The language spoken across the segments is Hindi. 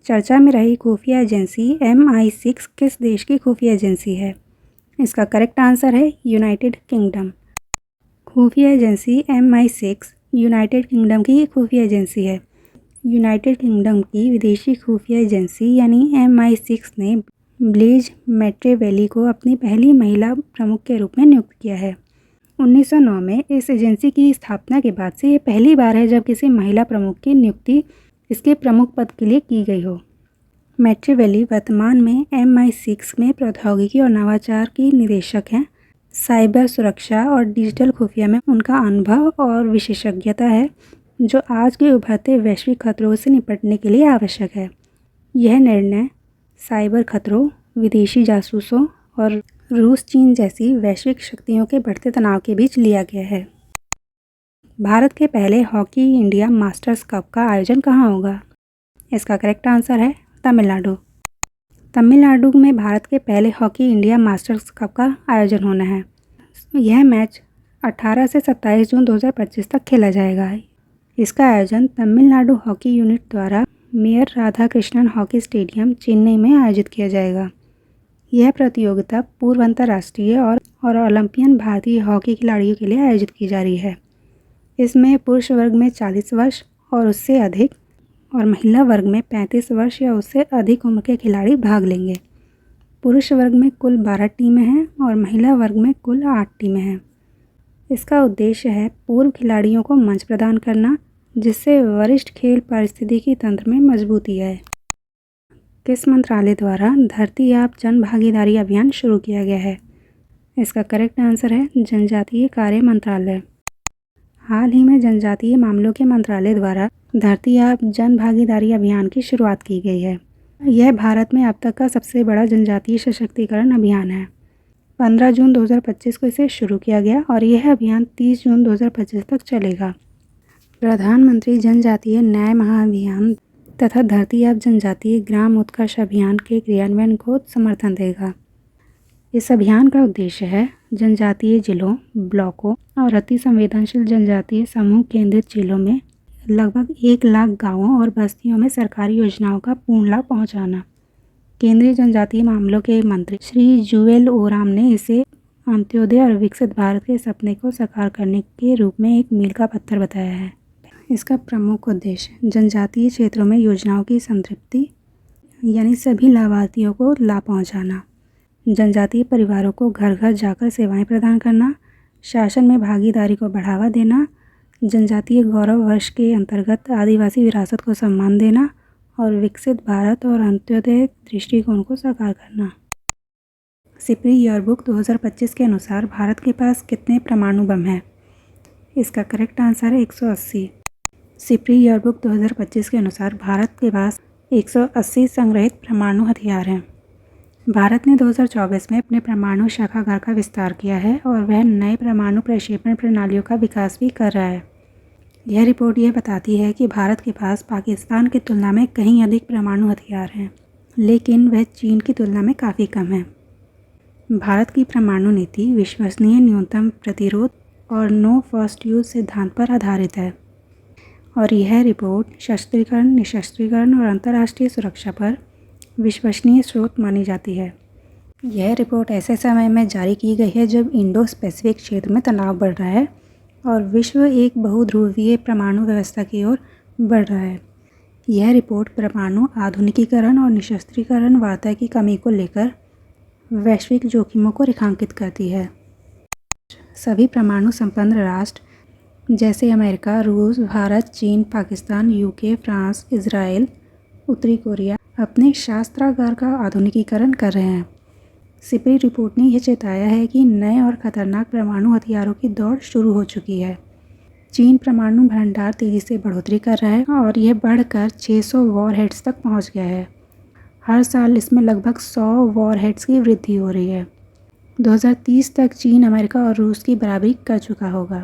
चर्चा में रही खुफिया एजेंसी MI6 किस देश की खुफिया एजेंसी है? इसका करेक्ट आंसर है यूनाइटेड किंगडम। खुफिया एजेंसी MI6 यूनाइटेड किंगडम की खुफिया एजेंसी है। यूनाइटेड किंगडम की विदेशी खुफिया एजेंसी यानी MI6 ने ब्लेज मैट्रेवेली को अपनी पहली महिला प्रमुख के रूप में नियुक्त किया है। 1909 में इस एजेंसी की स्थापना के बाद से ये पहली बार है जब किसी महिला प्रमुख की नियुक्ति इसके प्रमुख पद के लिए की गई हो। मैट्रेवेली वर्तमान में MI6 में प्रौद्योगिकी और नवाचार की निदेशक हैं। साइबर सुरक्षा और डिजिटल खुफिया में उनका अनुभव और विशेषज्ञता है जो आज के उभरते वैश्विक खतरों से निपटने के लिए आवश्यक है। यह निर्णय साइबर खतरों, विदेशी जासूसों और रूस चीन जैसी वैश्विक शक्तियों के बढ़ते तनाव के बीच लिया गया है। भारत के पहले हॉकी इंडिया मास्टर्स कप का आयोजन कहाँ होगा? इसका करेक्ट आंसर है तमिलनाडु। तमिलनाडु में भारत के पहले हॉकी इंडिया मास्टर्स कप का आयोजन होना है। यह मैच 18 से 27 जून 2025 तक खेला जाएगा। इसका आयोजन तमिलनाडु हॉकी यूनिट द्वारा mayor Radhakrishnan hockey stadium Chennai में आयोजित किया जाएगा। यह प्रतियोगिता पूर्व अंतर्राष्ट्रीय और ओलंपियन भारतीय हॉकी खिलाड़ियों के लिए आयोजित की जा रही है। इसमें पुरुष वर्ग में 40 वर्ष और उससे अधिक और महिला वर्ग में 35 वर्ष या उससे अधिक उम्र के खिलाड़ी भाग लेंगे। पुरुष वर्ग में कुल 12 टीमें हैं और महिला वर्ग में कुल 8 टीमें हैं। इसका उद्देश्य है पूर्व खिलाड़ियों को मंच प्रदान करना जिससे वरिष्ठ खेल पारिस्थितिकी तंत्र में मजबूती आए। किस मंत्रालय द्वारा धरती आप जन भागीदारी अभियान शुरू किया गया है? इसका करेक्ट आंसर है जनजातीय कार्य मंत्रालय। हाल ही में जनजातीय मामलों के मंत्रालय द्वारा धरती आप जन भागीदारी अभियान की शुरुआत की गई है। यह भारत में अब तक का सबसे बड़ा जनजातीय सशक्तिकरण अभियान है। 15 जून 2025 को इसे शुरू किया गया और यह अभियान 30 जून 2025 तक चलेगा। प्रधानमंत्री जनजातीय न्याय महाअभियान तथा धरती आप जनजातीय ग्राम उत्कर्ष अभियान के क्रियान्वयन को समर्थन देगा। इस अभियान का उद्देश्य है जनजातीय जिलों, ब्लॉकों और अति संवेदनशील जनजातीय समूह केंद्रित जिलों में लगभग 1 लाख गांवों और बस्तियों में सरकारी योजनाओं का पूर्ण लाभ पहुंचाना। केंद्रीय जनजातीय मामलों के मंत्री श्री जुएल ओराम ने इसे अंत्योदय और विकसित भारत के सपने को साकार करने के रूप में एक मील का पत्थर बताया है। इसका प्रमुख उद्देश्य जनजातीय क्षेत्रों में योजनाओं की संतृप्ति यानी सभी लाभार्थियों को लाभ पहुंचाना, जनजातीय परिवारों को घर घर जाकर सेवाएं प्रदान करना, शासन में भागीदारी को बढ़ावा देना, जनजातीय गौरव वर्ष के अंतर्गत आदिवासी विरासत को सम्मान देना और विकसित भारत और अंत्योदय दृष्टिकोण को साकार करना। सिपरी ईयरबुक 2025 के अनुसार भारत के पास कितने परमाणु बम हैं? इसका करेक्ट आंसर है 180। सिपरी ईयरबुक 2025 के अनुसार भारत के पास 180 संग्रहित परमाणु हथियार हैं। भारत ने 2024 में अपने परमाणु शाखागार का विस्तार किया है और वह नए परमाणु प्रक्षेपण प्रणालियों का विकास भी कर रहा है। यह रिपोर्ट यह बताती है कि भारत के पास पाकिस्तान की तुलना में कहीं अधिक परमाणु हथियार हैं, लेकिन वह चीन की तुलना में काफ़ी कम है। भारत की परमाणु नीति विश्वसनीय न्यूनतम प्रतिरोध और नो फर्स्ट यूज सिद्धांत पर आधारित है और यह रिपोर्ट शस्त्रीकरण, निशस्त्रीकरण और अंतर्राष्ट्रीय सुरक्षा पर विश्वसनीय स्रोत मानी जाती है। यह रिपोर्ट ऐसे समय में जारी की गई है जब इंडो पैसिफिक क्षेत्र में तनाव बढ़ रहा है और विश्व एक बहुध्रुवीय परमाणु व्यवस्था की ओर बढ़ रहा है। यह रिपोर्ट परमाणु आधुनिकीकरण और निशस्त्रीकरण वार्ता की कमी को लेकर वैश्विक जोखिमों को रेखांकित करती है। सभी परमाणु संपन्न राष्ट्र जैसे अमेरिका, रूस, भारत, चीन, पाकिस्तान, यूके, फ्रांस, इजराइल, उत्तरी कोरिया अपने शस्त्रागार का आधुनिकीकरण कर रहे हैं। सिपरी रिपोर्ट ने यह चेताया है कि नए और खतरनाक परमाणु हथियारों की दौड़ शुरू हो चुकी है। चीन परमाणु भंडार तेजी से बढ़ोतरी कर रहा है और यह बढ़कर 600 वॉरहेड्स तक पहुंच गया है। हर साल इसमें लगभग 100 वॉरहेड्स की वृद्धि हो रही है। 2030 तक चीन अमेरिका और रूस की बराबरी कर चुका होगा।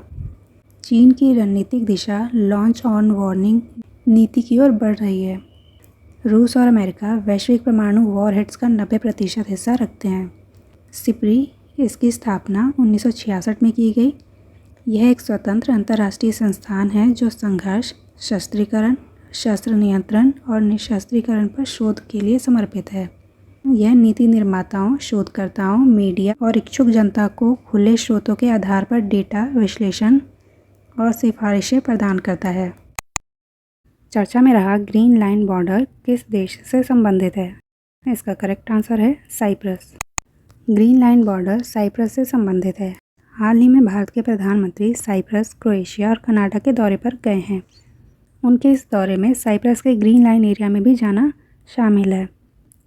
चीन की रणनीतिक दिशा लॉन्च ऑन वार्निंग नीति की ओर बढ़ रही है। रूस और अमेरिका वैश्विक परमाणु वॉरहेड्स का 90% हिस्सा रखते हैं। सिपरी इसकी स्थापना 1966 में की गई। यह एक स्वतंत्र अंतर्राष्ट्रीय संस्थान है जो संघर्ष, शस्त्रीकरण, शस्त्र नियंत्रण और निशस्त्रीकरण पर शोध के लिए समर्पित है। यह नीति निर्माताओं, शोधकर्ताओं, मीडिया और इच्छुक जनता को खुले स्रोतों के आधार पर डेटा विश्लेषण और सिफारिशें प्रदान करता है। चर्चा में रहा ग्रीन लाइन बॉर्डर किस देश से संबंधित है? इसका करेक्ट आंसर है Cyprus. Green line border Cyprus से संबंधित है। हाल ही में भारत के प्रधानमंत्री साइप्रस, क्रोएशिया और कनाडा के दौरे पर गए हैं। उनके इस दौरे में साइप्रस के ग्रीन लाइन एरिया में भी जाना शामिल है।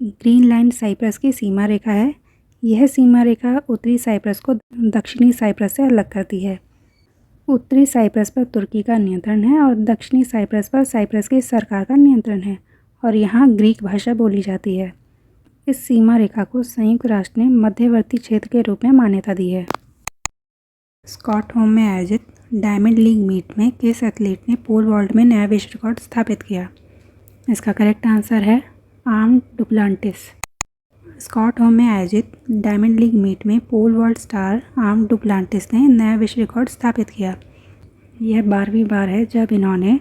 ग्रीन लाइन साइप्रस की सीमा रेखा है। यह सीमा रेखा उत्तरी साइप्रस को दक्षिणी साइप्रस से अलग करती है। उत्तरी साइप्रस पर तुर्की का नियंत्रण है और दक्षिणी साइप्रस पर साइप्रस की सरकार का नियंत्रण है और यहाँ ग्रीक भाषा बोली जाती है। इस सीमा रेखा को संयुक्त राष्ट्र ने मध्यवर्ती क्षेत्र के रूप में मान्यता दी है। स्टॉकहोम में आयोजित डायमंड लीग मीट में किस एथलीट ने पोल वॉल्ट में नया विश्व रिकॉर्ड स्थापित किया? इसका करेक्ट आंसर है आर्म डुप्लांटिस। स्टॉकहोम में आयोजित डायमंड लीग मीट में pole vault star Armand Duplantis ने नया विश्व रिकॉर्ड स्थापित किया। यह 12वीं बार है जब इन्होंने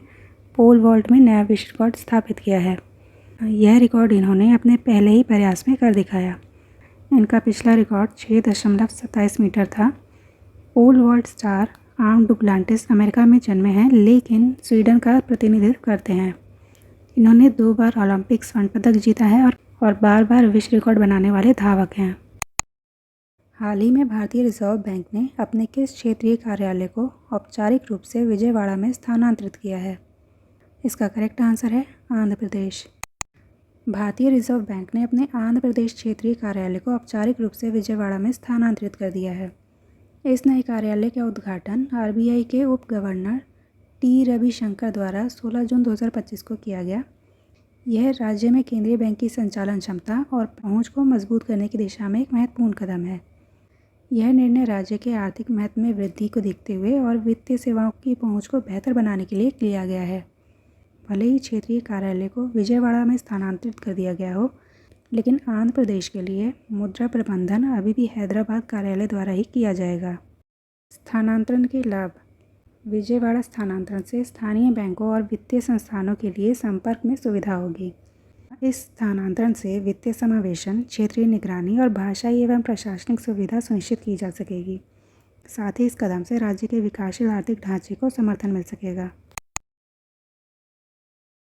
पोल वॉल्ट में नया विश्व रिकॉर्ड स्थापित किया है। यह रिकॉर्ड इन्होंने अपने पहले ही प्रयास में कर दिखाया। इनका पिछला रिकॉर्ड 6.27 मीटर था। Pole vault star Armand Duplantis America में जन्मे हैं लेकिन स्वीडन का प्रतिनिधित्व करते हैं। इन्होंने 2 बार ओलंपिक स्वर्ण पदक जीता है और बार विश्व रिकॉर्ड बनाने वाले धावक हैं। हाल ही में भारतीय रिजर्व बैंक ने अपने किस क्षेत्रीय कार्यालय को औपचारिक रूप से विजयवाड़ा में स्थानांतरित किया है? इसका करेक्ट आंसर है आंध्र प्रदेश। भारतीय रिजर्व बैंक ने अपने आंध्र प्रदेश क्षेत्रीय कार्यालय को औपचारिक रूप से विजयवाड़ा में स्थानांतरित कर दिया है। इस नए कार्यालय का उद्घाटन आरबीआई के उप गवर्नर टी रविशंकर द्वारा 16 जून 2025 को किया गया। यह राज्य में केंद्रीय बैंक की संचालन क्षमता और पहुंच को मजबूत करने की दिशा में एक महत्वपूर्ण कदम है। यह निर्णय राज्य के आर्थिक महत्व में वृद्धि को देखते हुए और वित्तीय सेवाओं की पहुंच को बेहतर बनाने के लिए लिया गया है। भले ही क्षेत्रीय कार्यालय को विजयवाड़ा में स्थानांतरित कर दिया गया हो, लेकिन आंध्र प्रदेश के लिए मुद्रा प्रबंधन अभी भी हैदराबाद कार्यालय द्वारा ही किया जाएगा। स्थानांतरण के लाभ। विजयवाड़ा स्थानांतरण से स्थानीय बैंकों और वित्तीय संस्थानों के लिए संपर्क में सुविधा होगी। इस स्थानांतरण से वित्तीय समावेशन, क्षेत्रीय निगरानी और भाषाई एवं प्रशासनिक सुविधा सुनिश्चित की जा सकेगी। साथ ही इस कदम से राज्य के विकासशील आर्थिक ढांचे को समर्थन मिल सकेगा।